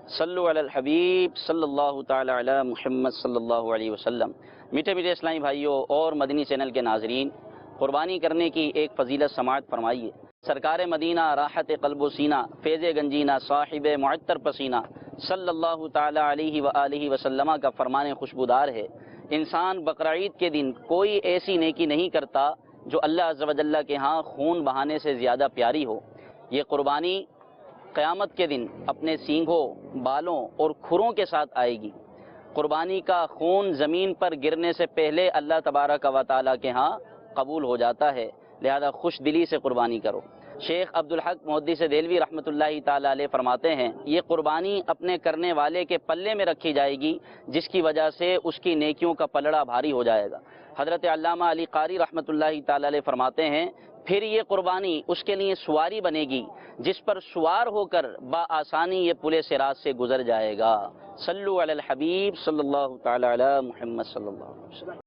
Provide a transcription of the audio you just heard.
صلو علی الحبیب صلی اللہ تعالی علی محمد صلی اللہ علیہ وسلم۔ میٹھے میٹھے اسلامی بھائیوں اور مدنی چینل کے ناظرین، قربانی کرنے کی ایک فضیلت سماعت فرمائیے۔ سرکار مدینہ راحت قلب و سینہ فیض گنجینہ صاحب معطر پسینہ صلی اللہ تعالی علیہ وآلہ وسلم کا فرمان خوشبودار ہے، انسان بقرعید کے دن کوئی ایسی نیکی نہیں کرتا جو اللہ عز و جل کے ہاں خون بہانے سے زیادہ پیاری ہو۔ یہ قربانی قیامت کے دن اپنے سینگوں، بالوں اور کھروں کے ساتھ آئے گی۔ قربانی کا خون زمین پر گرنے سے پہلے اللہ تبارک و تعالیٰ کے ہاں قبول ہو جاتا ہے، لہذا خوش دلی سے قربانی کرو۔ شیخ عبدالحق محدث دہلوی رحمۃ اللہ تعالیٰ علیہ فرماتے ہیں، یہ قربانی اپنے کرنے والے کے پلے میں رکھی جائے گی، جس کی وجہ سے اس کی نیکیوں کا پلڑا بھاری ہو جائے گا۔ حضرت علامہ علی قاری رحمۃ اللہ تعالیٰ علیہ فرماتے ہیں، پھر یہ قربانی اس کے لیے سواری بنے گی، جس پر سوار ہو کر بآسانی یہ پل صراط سے گزر جائے گا۔ صلو علی الحبیب صلی اللہ تعالی علی محمد صلی اللہ علیہ وسلم۔